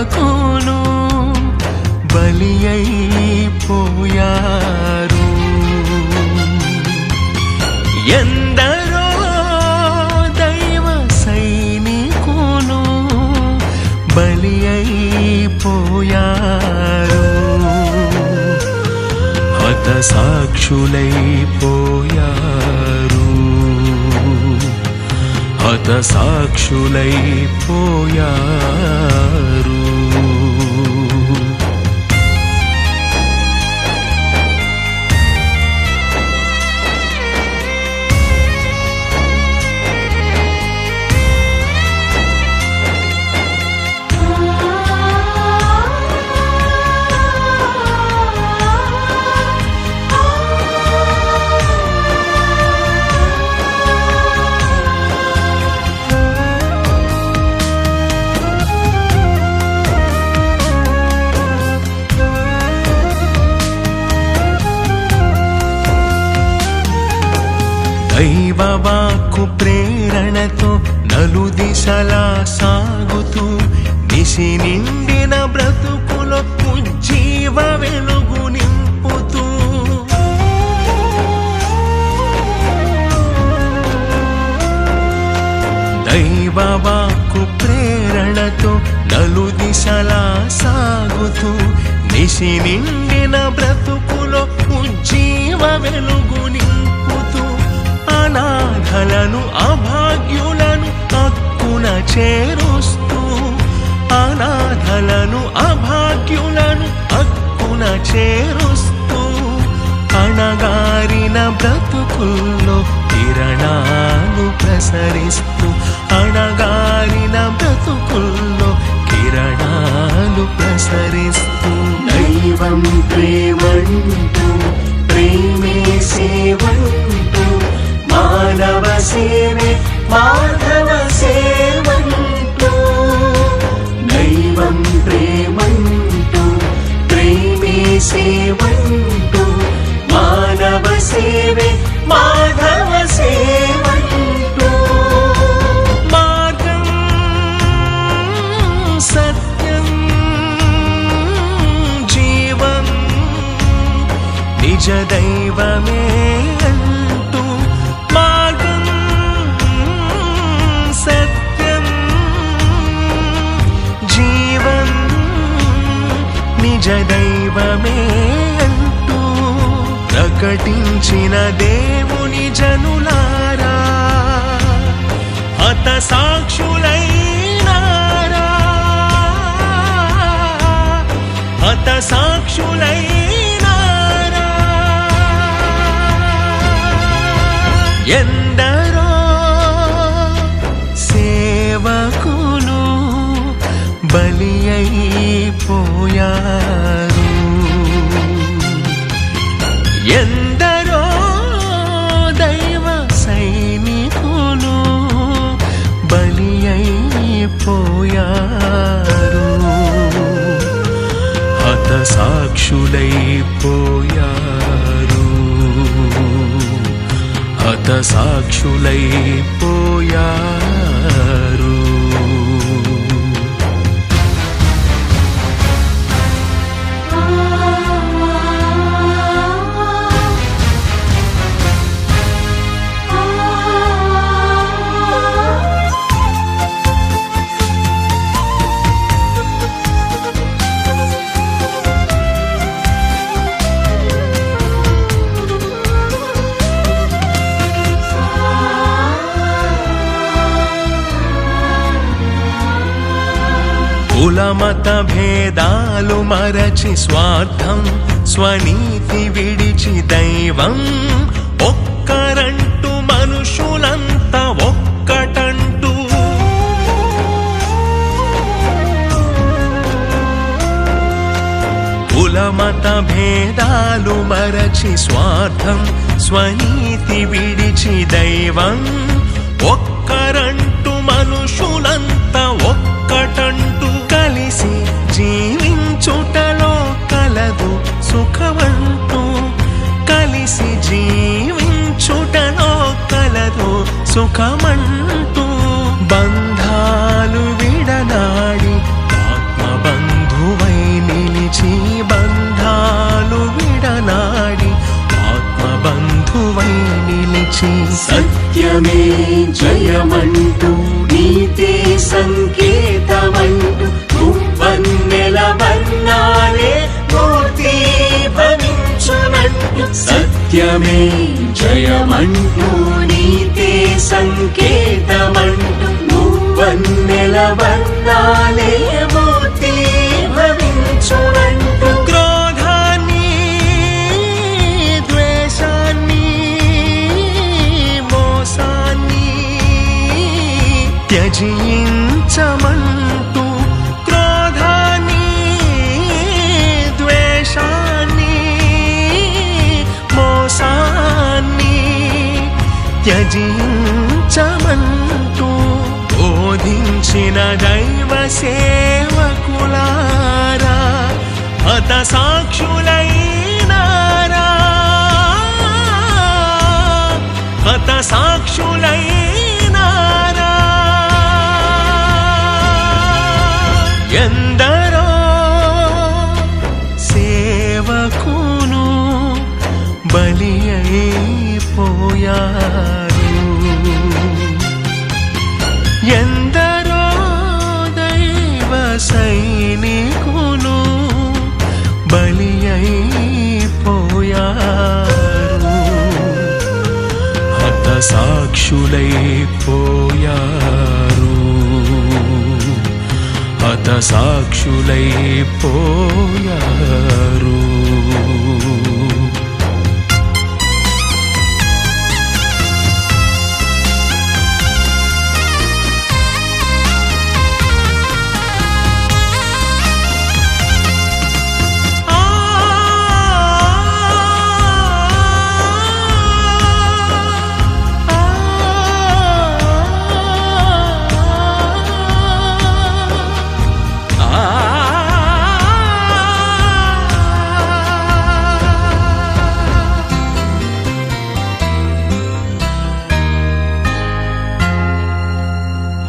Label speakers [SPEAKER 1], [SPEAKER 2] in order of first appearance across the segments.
[SPEAKER 1] సేవకులు బలి అయిపోయారు. ఎందరో దైవ సైనికులు బలి అయిపోయారు. హతసాక్షులైపోయారు, హతసాక్షులైపోయారు. దైవవాక్కు ప్రేరణతో నలుదిశలా సాగుతూ దిశి నిండిన బ్రతుకులో ఉజ్జీవ వెలుగు నింపుతూ దైవవాక్కు ప్రేరణతో నలుదిశలా సాగుతూ దిశి నిండిన బ్రతుకులో ఉజ్జీవ వెలుగు నింపుతూ అనాథలను అభాగ్యులను హక్కున చేరుస్తూ అనాథలను అభాగ్యులను హక్కున చేరుస్తూ అణగారిన బ్రతుకుల్లో కిరణాలు ప్రసరిస్తూ అణగారిన బ్రతుకుల్లో కిరణాలు ప్రసరిస్తూ దైవం ప్రేమంటూ ప్రేమే సేవంటూ మానవ సేవే మాధవ సేవంటూ దైవం ప్రేమంటూ ప్రేమే సేవంటూ మానవ సేవే మాధవ సేవంటూ మార్గం సత్యం జీవం నిజ దైవమే నిజ దైవమే అంటూ ప్రకటించిన దేవుని జనులారా హతసాక్షులైనారా, హతసాక్షులైనారా. ఎందరో సేవకులు బలి అయిపోయారు. ఎందరో దైవ సైనికులు బలి అయిపోయారు. హతసాక్షులైపోయారు, హతసాక్షులైపోయారు. కులమత భేదాలు మరచి స్వార్థం స్వనీతి విడిచి దైవం ఒక్కరంటూ మనుషులంతా ఒక్కటంటూ కులమత భేదాలు మరచి స్వార్థం స్వనీతి విడిచి దైవం ఒక్కరంటూ మనుషులంతా ఒక్కటంటూ కలిసి జీవించుటలో కలదు సుఖమంటూ కలిసి జీవించుటలో కలదు సుఖమంటూ బంధాలు విడనాడి ఆత్మబంధ నిలిచి
[SPEAKER 2] సత్యమే జయమంటూ నీతే సంకేతమంటూ నువ్వన్నెల వర్ణాలే మూర్తి భవించునంటూ సత్యమే జయమంటూ నీతే సంకేతమంటూ నువ్వన్నెల వర్ణాలే మూర్తి భవించునంటూ
[SPEAKER 1] క్రోధాన్ని ద్వేషాన్ని మోసాన్ని త్యజించమంటూ క్రోధాన్ని ద్వేషాన్ని మోసాన్ని త్యజించమంటూ బోధించిన దైవ సేవకులారా హత సాక్షులైనారా హత సాక్షులైనారా ఎందరో సేవకును బలి అయిపోయారు ఎందరో దైవ సైనికులు బలి అయిపోయారు హత సాక్షులైపోయారు హత సాక్షులైపోయారు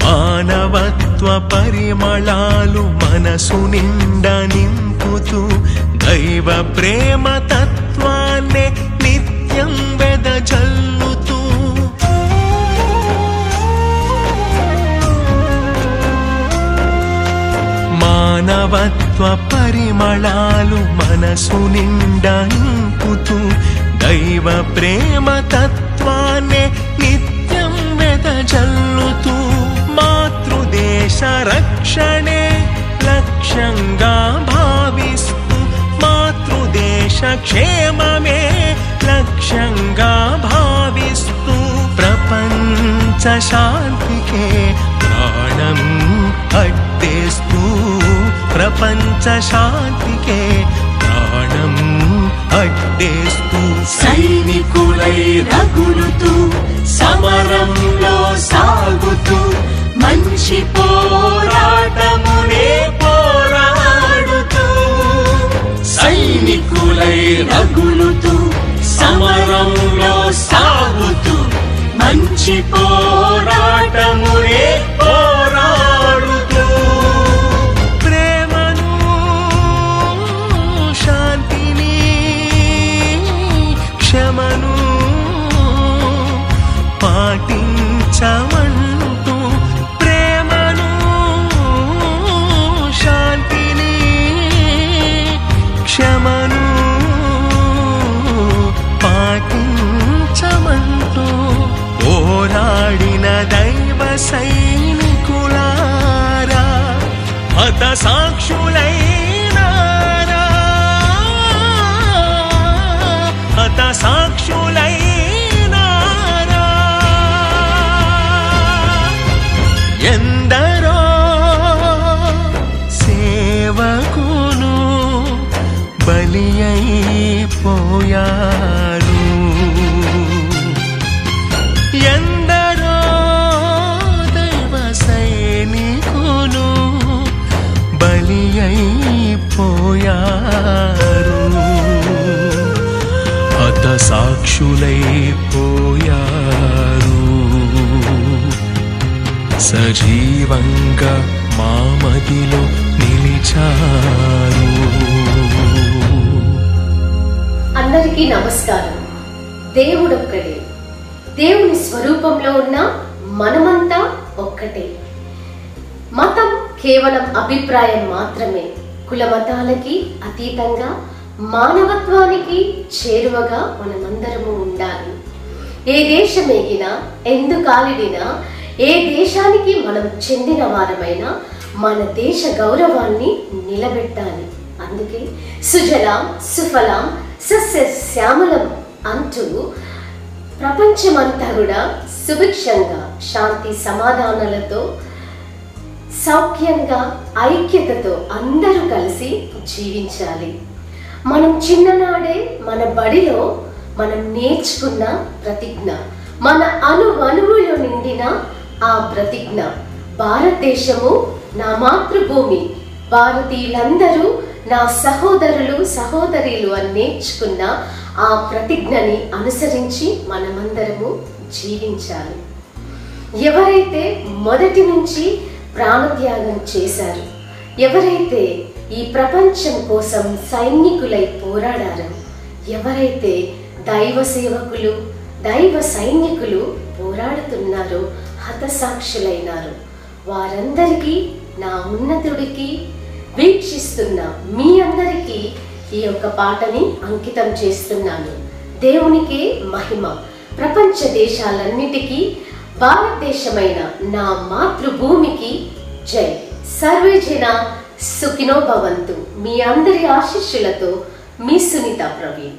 [SPEAKER 1] మానవత్వ పరిమళాలు మనసు నిండా నింపుతూ దైవ ప్రేమ తత్వాన్నే నిత్యం వెదజల్లుతూ మానవత్వ పరిమళాలు మనసు నిండా నింపుతూ దైవ ప్రేమ తత్వాన్నే నిత్యం వెదజల్లుతూ మాతృదేశ రక్షణే లక్ష్యంగా భావిస్తూ మాతృదేశ క్షేమమే లక్ష్యంగా భావిస్తూ ప్రపంచ శాంతికే ప్రాణం అడ్డేస్తూ ప్రపంచ శాంతికే ప్రాణం అడ్డేస్తూ
[SPEAKER 2] సైనికులై రగులుతూ సమరంలో సాగుతూ మంచి పోరాటమునే పోరాడుతూ సైనికులై రగులుతూ సమరంలో సాగుతూ మంచి పోరాటమునే పోరాడుతూ
[SPEAKER 1] ప్రేమను శాంతిని క్షమను పాటించమంటూ ప్రేమను శాంతిని క్షమను పాటించమంటూ పోరాడిన దైవ సైనికులారా హత సాక్షులైనారా హత సాక్షులైనారా ఎందరో సేవకులు బలి అయిపోయారు ఎందరో దైవ సైనికులు బలి అయిపోయారు హత సాక్షులైపోయారు సజీవంగా మా మదిలో నిలిచారు.
[SPEAKER 3] అందరికీ నమస్కారం. దేవుడొక్కడే, దేవుని స్వరూపంలో ఉన్న మనమంతా ఒక్కటే. మతం కేవలం అభిప్రాయం మాత్రమే. కుల మతాలకి అతీతంగా మానవత్వానికి చేరువగా మనమందరము ఉండాలి. ఏ దేశం ఎగినా, ఎందు కాలిడినా, ఏ దేశానికి మనం చెందిన వారమైనా మన దేశ గౌరవాన్ని నిలబెట్టాలి. అందుకే సుజలాం సుఫలాం సస్యశ్యామలం అంటూ ప్రపంచమంతా కూడా సుభిక్షంగా శాంతి సమాధానాలతో సౌఖ్యంగా ఐక్యతతో అందరూ కలిసి జీవించాలి. మనం చిన్ననాడే మన బడిలో మనం నేర్చుకున్న ప్రతిజ్ఞ, మన అణువణువులో నిండిన ఆ ప్రతిజ్ఞ, భారతదేశము నా మాతృభూమి, భారతీయులందరూ నా సహోదరులు సహోదరీలు అని నేర్చుకున్న ఆ ప్రతిజ్ఞని అనుసరించి మనమందరము జీవించాలి. ఎవరైతే మొదటి నుంచి ప్రాణత్యాగం చేశారు, ఎవరైతే ఈ ప్రపంచం కోసం సైనికులై పోరాడారో, ఎవరైతే దైవ సేవకులు దైవ సైనికులు పోరాడుతున్నారో, హతసాక్షులైనారు, వారందరికీ నా ఉన్నతుడికి వీక్షిస్తున్న మీ అందరికీ ఈ యొక్క పాటని అంకితం చేస్తున్నాను. దేవునికే మహిమ. ప్రపంచ దేశాలన్నిటికీ, భారతదేశమైన నా మాతృభూమికి జై. సర్వే జన సుఖినో భవంతు. మీ అందరి ఆశీస్సులతో మీ సునీత ప్రవీణ్.